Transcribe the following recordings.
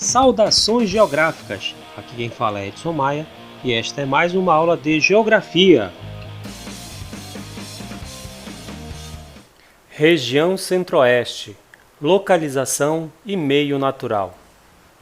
Saudações geográficas! Aqui quem fala é Edson Maia e esta é mais uma aula de Geografia. Região Centro-Oeste, localização e meio natural.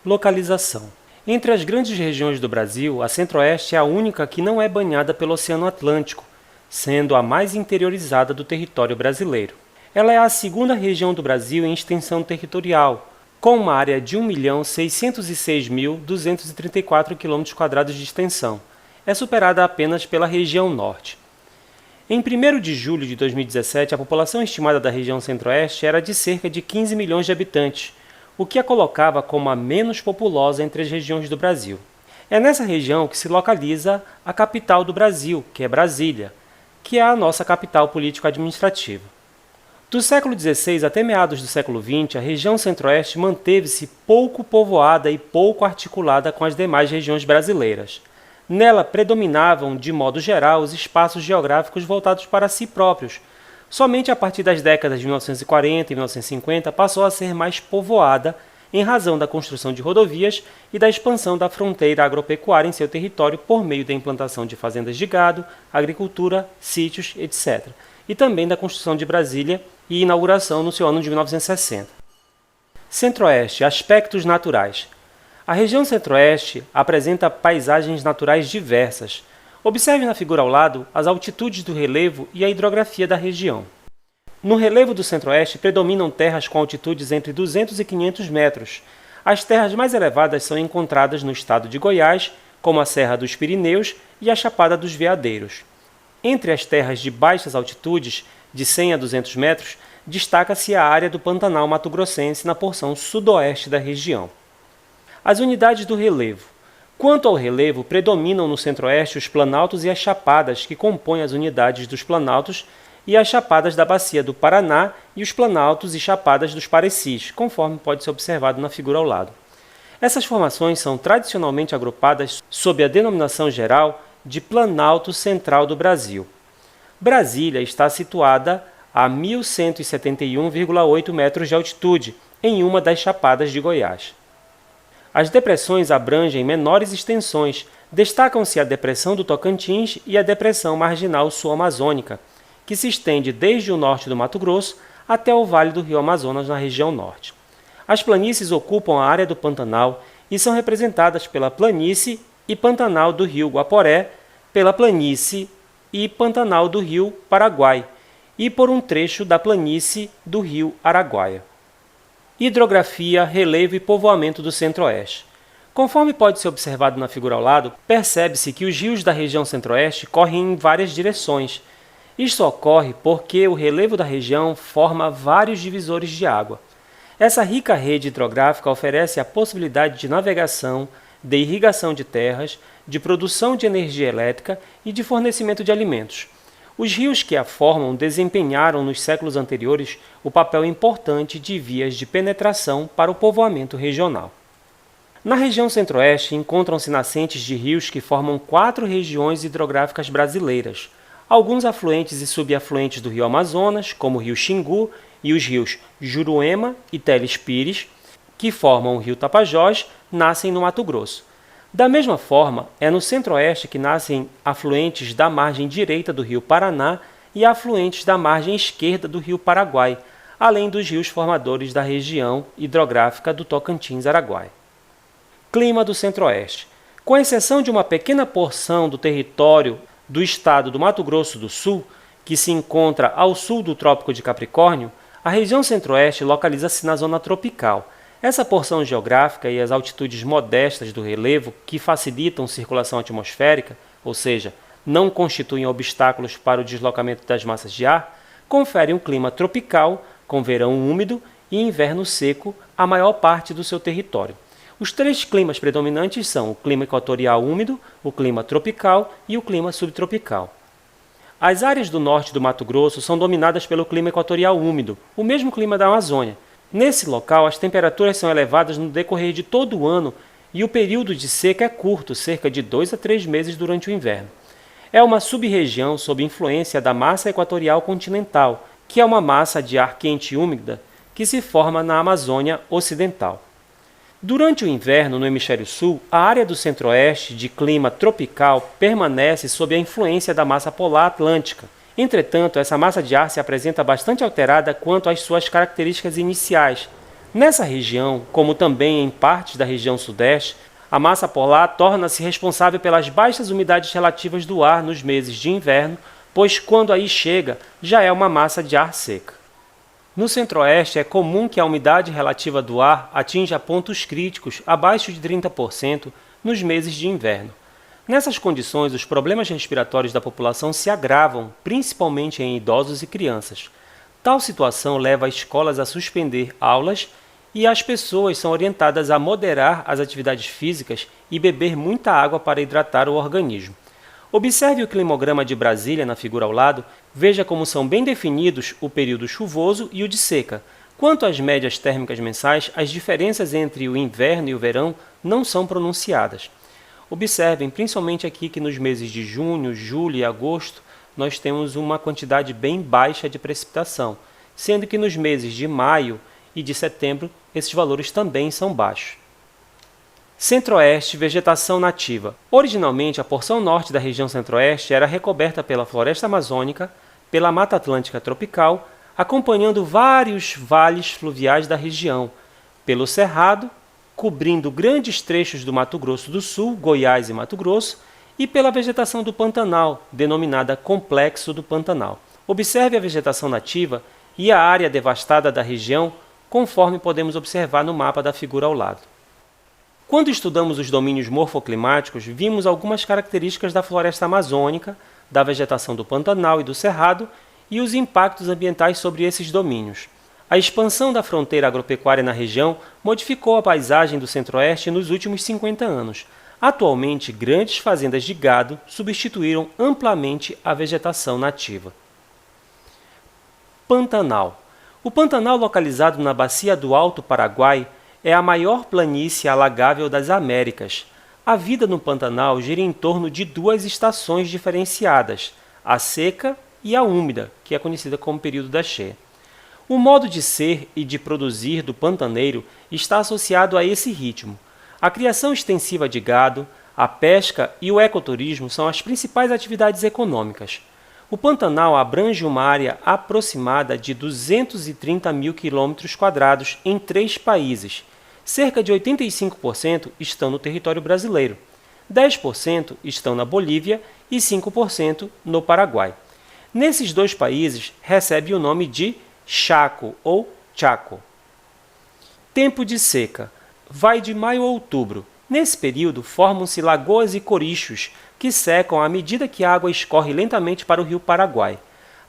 Localização. Entre as grandes regiões do Brasil, a Centro-Oeste é a única que não é banhada pelo Oceano Atlântico, sendo a mais interiorizada do território brasileiro. Ela é a segunda região do Brasil em extensão territorial, com uma área de 1.606.234 km² de extensão. É superada apenas pela região Norte. Em 1º de julho de 2017, a população estimada da região Centro-Oeste era de cerca de 15 milhões de habitantes, o que a colocava como a menos populosa entre as regiões do Brasil. É nessa região que se localiza a capital do Brasil, que é Brasília, que é a nossa capital político-administrativa. Do século XVI até meados do século XX, a região Centro-Oeste manteve-se pouco povoada e pouco articulada com as demais regiões brasileiras. Nela predominavam, de modo geral, os espaços geográficos voltados para si próprios. Somente a partir das décadas de 1940 e 1950 passou a ser mais povoada em razão da construção de rodovias e da expansão da fronteira agropecuária em seu território por meio da implantação de fazendas de gado, agricultura, sítios, etc. E também da construção de Brasília e inauguração no seu ano de 1960. Centro-Oeste, aspectos naturais. A região Centro-Oeste apresenta paisagens naturais diversas. Observe na figura ao lado as altitudes do relevo e a hidrografia da região. No relevo do Centro-Oeste predominam terras com altitudes entre 200 e 500 metros. As terras mais elevadas são encontradas no estado de Goiás, como a Serra dos Pirineus e a Chapada dos Veadeiros. Entre as terras de baixas altitudes, de 100 a 200 metros, destaca-se a área do Pantanal Mato-Grossense na porção sudoeste da região. As unidades do relevo. Quanto ao relevo, predominam no Centro-Oeste os planaltos e as chapadas, que compõem as unidades dos planaltos e as chapadas da Bacia do Paraná e os planaltos e chapadas dos Parecis, conforme pode ser observado na figura ao lado. Essas formações são tradicionalmente agrupadas sob a denominação geral de Planalto Central do Brasil. Brasília está situada a 1.171,8 metros de altitude, em uma das chapadas de Goiás. As depressões abrangem menores extensões, destacam-se a Depressão do Tocantins e a Depressão Marginal Sul-Amazônica, que se estende desde o norte do Mato Grosso até o Vale do Rio Amazonas, na região norte. As planícies ocupam a área do Pantanal e são representadas pela planície e Pantanal do Rio Guaporé, pela planície e Pantanal do Rio Paraguai e por um trecho da planície do Rio Araguaia. Hidrografia, relevo e povoamento do Centro-Oeste. Conforme pode ser observado na figura ao lado, percebe-se que os rios da região Centro-Oeste correm em várias direções. Isto ocorre porque o relevo da região forma vários divisores de água. Essa rica rede hidrográfica oferece a possibilidade de navegação, de irrigação de terras, de produção de energia elétrica e de fornecimento de alimentos. Os rios que a formam desempenharam nos séculos anteriores o papel importante de vias de penetração para o povoamento regional. Na região Centro-Oeste encontram-se nascentes de rios que formam 4 regiões hidrográficas brasileiras. Alguns afluentes e subafluentes do rio Amazonas, como o rio Xingu e os rios Juruema e Teles Pires, que formam o rio Tapajós, nascem no Mato Grosso. Da mesma forma, é no Centro-Oeste que nascem afluentes da margem direita do rio Paraná e afluentes da margem esquerda do rio Paraguai, além dos rios formadores da região hidrográfica do Tocantins-Araguaia. Clima do Centro-Oeste. Com exceção de uma pequena porção do território do estado do Mato Grosso do Sul, que se encontra ao sul do Trópico de Capricórnio, a região Centro-Oeste localiza-se na zona tropical. Essa porção geográfica e as altitudes modestas do relevo, que facilitam a circulação atmosférica, ou seja, não constituem obstáculos para o deslocamento das massas de ar, conferem um clima tropical, com verão úmido e inverno seco, a maior parte do seu território. Os 3 climas predominantes são o clima equatorial úmido, o clima tropical e o clima subtropical. As áreas do norte do Mato Grosso são dominadas pelo clima equatorial úmido, o mesmo clima da Amazônia. Nesse local, as temperaturas são elevadas no decorrer de todo o ano e o período de seca é curto, cerca de 2 a 3 meses durante o inverno. É uma sub-região sob influência da massa equatorial continental, que é uma massa de ar quente e úmida que se forma na Amazônia Ocidental. Durante o inverno no hemisfério sul, a área do centro-oeste de clima tropical permanece sob a influência da massa polar atlântica. Entretanto, essa massa de ar se apresenta bastante alterada quanto às suas características iniciais. Nessa região, como também em partes da região sudeste, a massa polar torna-se responsável pelas baixas umidades relativas do ar nos meses de inverno, pois quando aí chega, já é uma massa de ar seca. No centro-oeste, é comum que a umidade relativa do ar atinja pontos críticos abaixo de 30% nos meses de inverno. Nessas condições, os problemas respiratórios da população se agravam, principalmente em idosos e crianças. Tal situação leva escolas a suspender aulas e as pessoas são orientadas a moderar as atividades físicas e beber muita água para hidratar o organismo. Observe o climograma de Brasília na figura ao lado, veja como são bem definidos o período chuvoso e o de seca. Quanto às médias térmicas mensais, as diferenças entre o inverno e o verão não são pronunciadas. Observem principalmente aqui que nos meses de junho, julho e agosto nós temos uma quantidade bem baixa de precipitação, sendo que nos meses de maio e de setembro esses valores também são baixos. Centro-Oeste, vegetação nativa. Originalmente, a porção norte da região Centro-Oeste era recoberta pela floresta amazônica, pela Mata Atlântica tropical, acompanhando vários vales fluviais da região, pelo Cerrado, cobrindo grandes trechos do Mato Grosso do Sul, Goiás e Mato Grosso, e pela vegetação do Pantanal, denominada Complexo do Pantanal. Observe a vegetação nativa e a área devastada da região, conforme podemos observar no mapa da figura ao lado. Quando estudamos os domínios morfoclimáticos, vimos algumas características da floresta amazônica, da vegetação do Pantanal e do Cerrado e os impactos ambientais sobre esses domínios. A expansão da fronteira agropecuária na região modificou a paisagem do Centro-Oeste nos últimos 50 anos. Atualmente, grandes fazendas de gado substituíram amplamente a vegetação nativa. Pantanal. O Pantanal, localizado na bacia do Alto Paraguai, é a maior planície alagável das Américas. A vida no Pantanal gira em torno de duas estações diferenciadas, a seca e a úmida, que é conhecida como período da cheia. O modo de ser e de produzir do pantaneiro está associado a esse ritmo. A criação extensiva de gado, a pesca e o ecoturismo são as principais atividades econômicas. O Pantanal abrange uma área aproximada de 230 mil km² em 3 países. Cerca de 85% estão no território brasileiro, 10% estão na Bolívia e 5% no Paraguai. Nesses 2 países, recebe o nome de Chaco ou Chaco. Tempo de seca. Vai de maio a outubro. Nesse período, formam-se lagoas e corichos, que secam à medida que a água escorre lentamente para o rio Paraguai.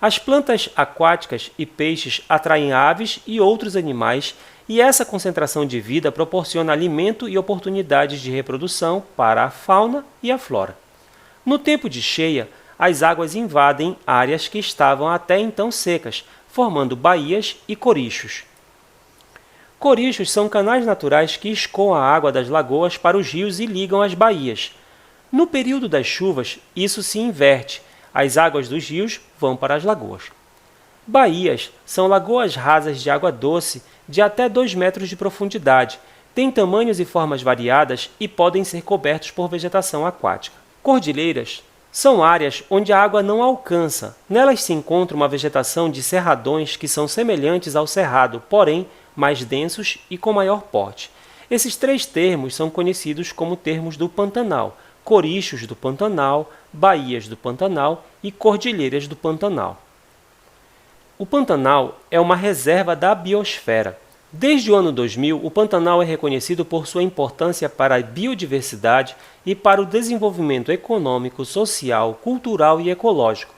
As plantas aquáticas e peixes atraem aves e outros animais, e essa concentração de vida proporciona alimento e oportunidades de reprodução para a fauna e a flora. No tempo de cheia, as águas invadem áreas que estavam até então secas, formando baías e corichos. Corichos são canais naturais que escoam a água das lagoas para os rios e ligam as baías. No período das chuvas, isso se inverte. As águas dos rios vão para as lagoas. Baías são lagoas rasas de água doce de até 2 metros de profundidade, têm tamanhos e formas variadas e podem ser cobertos por vegetação aquática. Cordilheiras são áreas onde a água não alcança. Nelas se encontra uma vegetação de cerradões que são semelhantes ao cerrado, porém mais densos e com maior porte. Esses 3 termos são conhecidos como termos do Pantanal: corichos do Pantanal, baías do Pantanal e cordilheiras do Pantanal. O Pantanal é uma reserva da biosfera. Desde o ano 2000, o Pantanal é reconhecido por sua importância para a biodiversidade e para o desenvolvimento econômico, social, cultural e ecológico.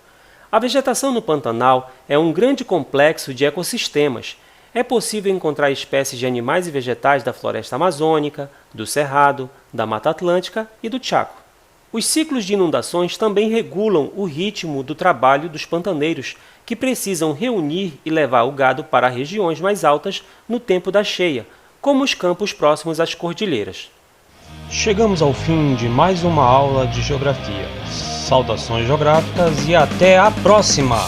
A vegetação no Pantanal é um grande complexo de ecossistemas. É possível encontrar espécies de animais e vegetais da floresta amazônica, do Cerrado, da Mata Atlântica e do Chaco. Os ciclos de inundações também regulam o ritmo do trabalho dos pantaneiros, que precisam reunir e levar o gado para regiões mais altas no tempo da cheia, como os campos próximos às cordilheiras. Chegamos ao fim de mais uma aula de Geografia. Saudações geográficas e até a próxima!